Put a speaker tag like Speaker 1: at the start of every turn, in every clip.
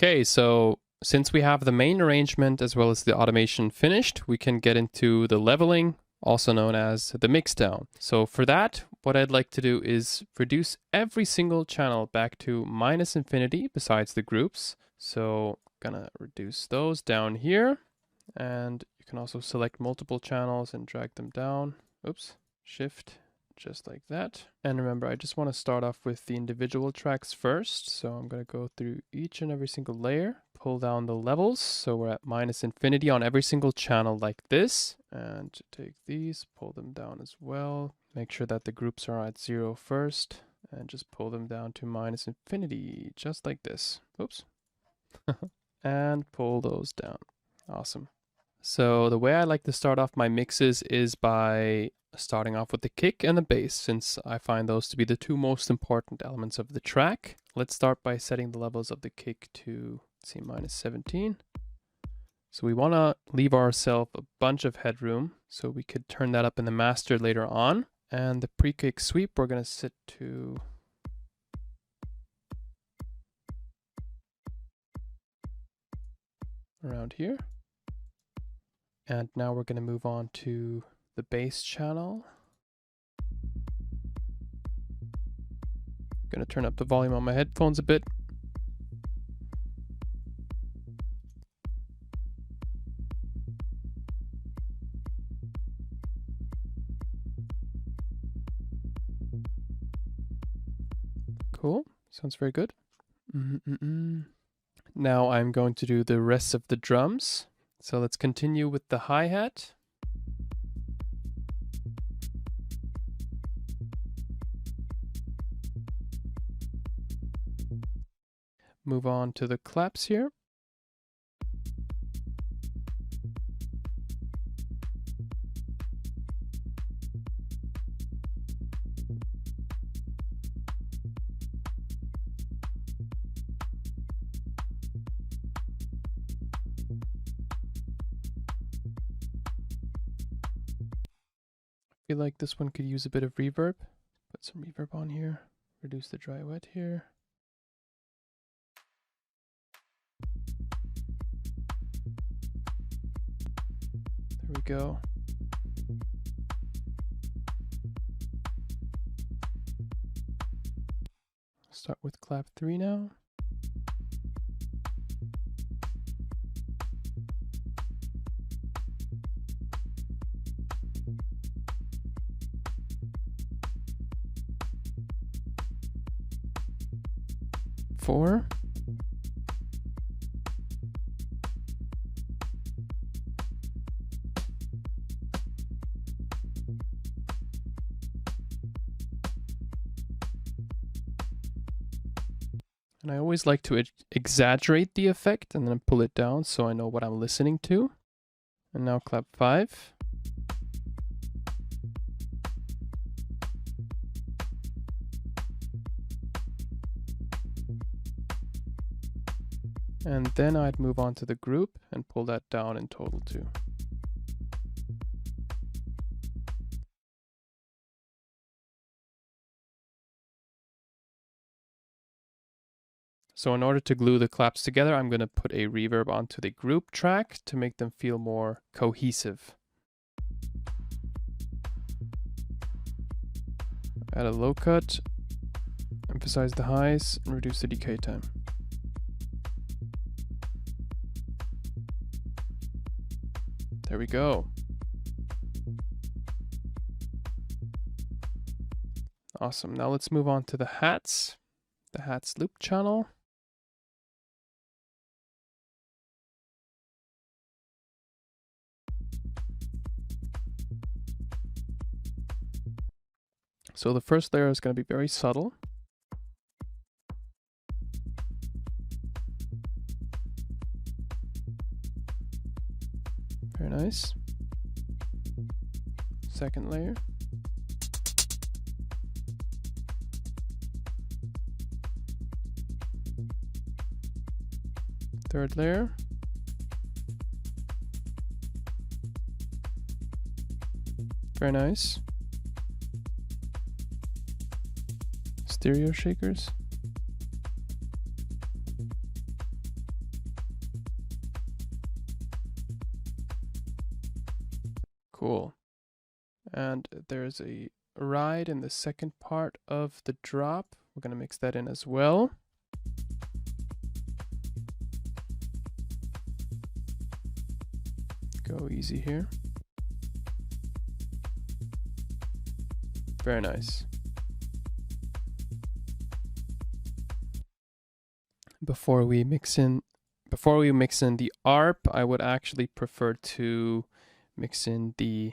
Speaker 1: Okay, so since we have the main arrangement as well as the automation finished, we can get into the leveling, also known as the mixdown. So for that, what I'd like to do is reduce every single channel back to -infinity besides the groups. So I'm gonna reduce those down here, and you can also select multiple channels and drag them down. Oops, shift, just like that. And remember, I just want to start off with the individual tracks first. So I'm going to go through each and every single layer, pull down the levels. So we're at -infinity on every single channel like this. And take these, pull them down as well. Make sure that the groups are at 0 first, and just pull them down to -infinity, just like this. Oops. And pull those down. Awesome. So the way I like to start off my mixes is by starting off with the kick and the bass, since I find those to be the two most important elements of the track. Let's start by setting the levels of the kick to, let's see, -17. So we want to leave ourselves a bunch of headroom, so we could turn that up in the master later on. And the pre-kick sweep, we're going to set to around here. And now we're going to move on to the bass channel. Going to turn up the volume on my headphones a bit. Cool, sounds very good. Now I'm going to do the rest of the drums. So let's continue with the hi-hat. Move on to the claps here. I feel like this one could use a bit of reverb. Put some reverb on here. Reduce the dry wet here. There we go. Start with clap 3 now. Four. And I always like to exaggerate the effect and then pull it down so I know what I'm listening to. And now clap 5. And then I'd move on to the group and pull that down in total too. So in order to glue the claps together, I'm going to put a reverb onto the group track to make them feel more cohesive. Add a low cut, emphasize the highs, and reduce the decay time. There we go. Awesome. Now let's move on to the hats. The hats loop channel. So the first layer is going to be very subtle. Very nice. Second layer. Third layer. Very nice. Stereo shakers. Cool. And there's a ride in the second part of the drop. We're going to mix that in as well. Go easy here. Very nice. Before we mix in the ARP, I would actually prefer to mix in the,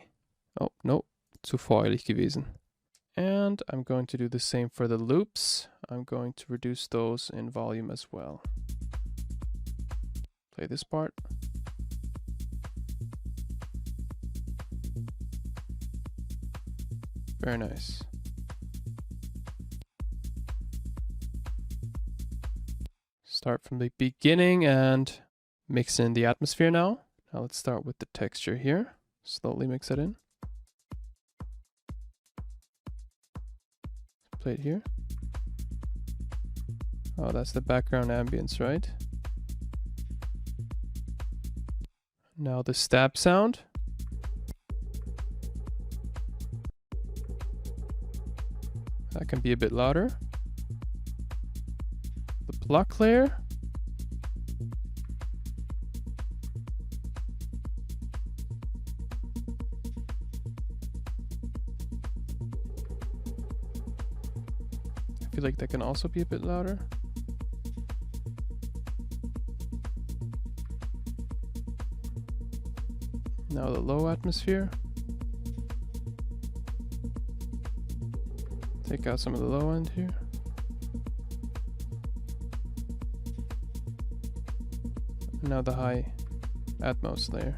Speaker 1: oh no, zu feuerlich gewesen. And I'm going to do the same for the loops. I'm going to reduce those in volume as well. Play this part. Very nice. Start from the beginning and mix in the atmosphere now. Now let's start with the texture here. Slowly mix it in. Play it here. Oh, that's the background ambience, right? Now the stab sound. That can be a bit louder. The pluck layer. I feel like that can also be a bit louder. Now the low atmosphere. Take out some of the low end here. Now the high Atmos layer.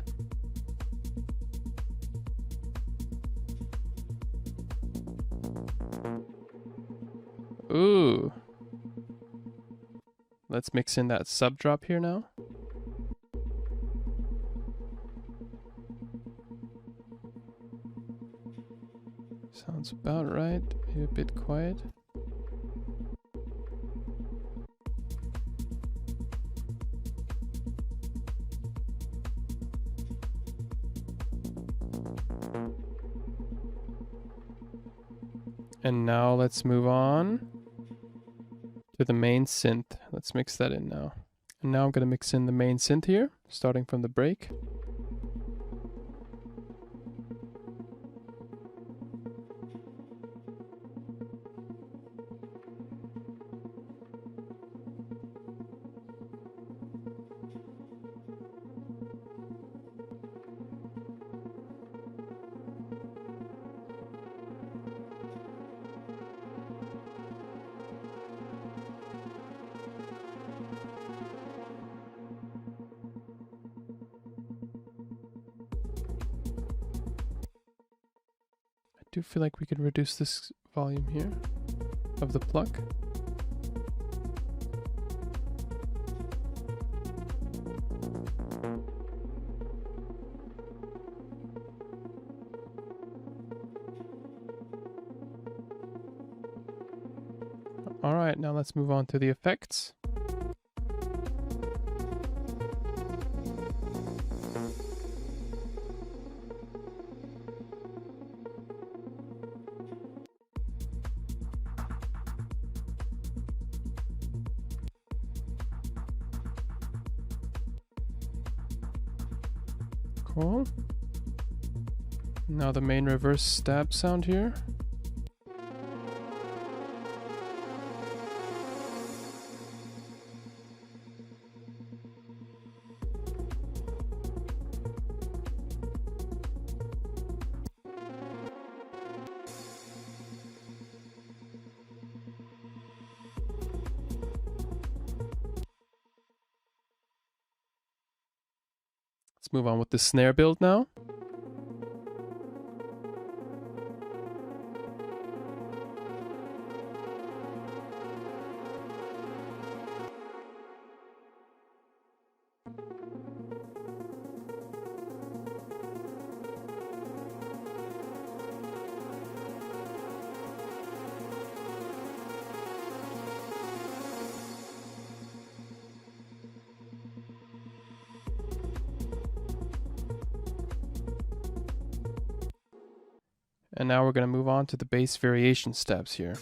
Speaker 1: Ooh. Let's mix in that sub drop here now. Sounds about right. Maybe a bit quiet. And now let's move on to the main synth. Let's mix that in now. And now I'm going to mix in the main synth here, starting from the break. I do feel like we could reduce this volume here of the pluck. All right, now let's move on to the effects. Cool. Now the main reverse stab sound here. Let's move on with the snare build now. And now we're going to move on to the base variation steps here.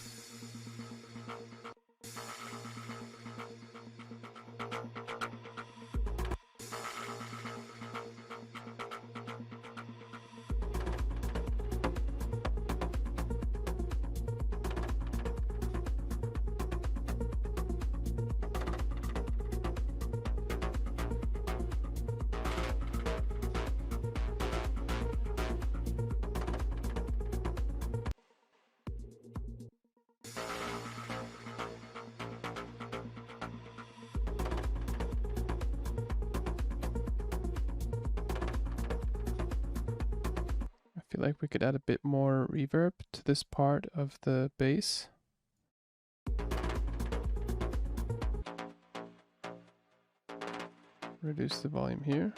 Speaker 1: I feel like we could add a bit more reverb to this part of the bass. Reduce the volume here.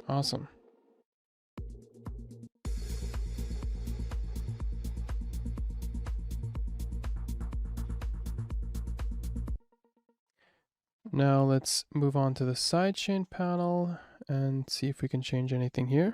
Speaker 1: Awesome. Now let's move on to the sidechain panel and see if we can change anything here.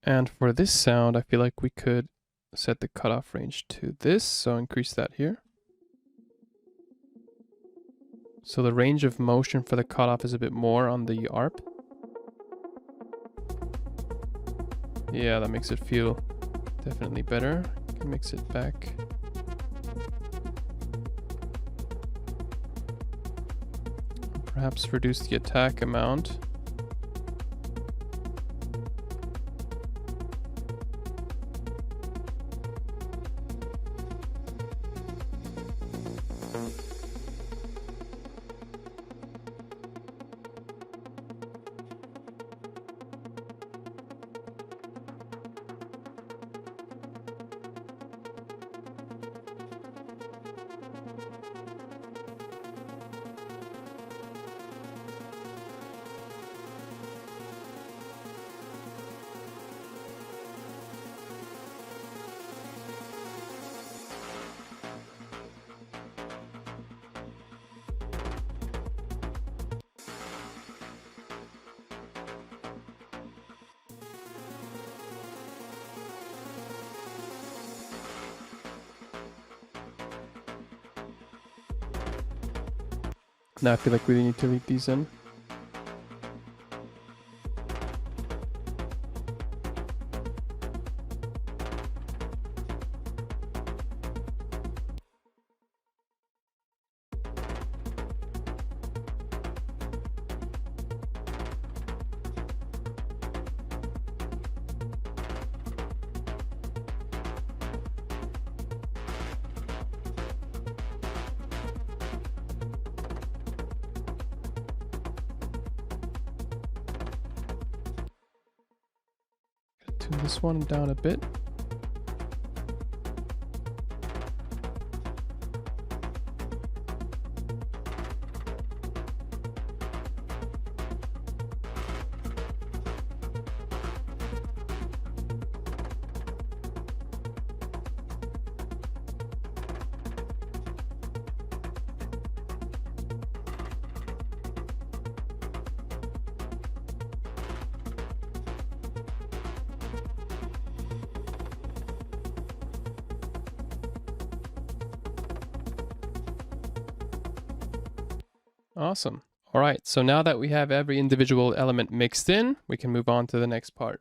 Speaker 1: And for this sound, I feel like we could set the cutoff range to this, so increase that here. So the range of motion for the cutoff is a bit more on the ARP. Yeah, that makes it feel definitely better. Can mix it back. Perhaps reduce the attack amount. Now I feel like we need to leave these in. Tune this one down a bit. Awesome. All right, so now that we have every individual element mixed in, we can move on to the next part.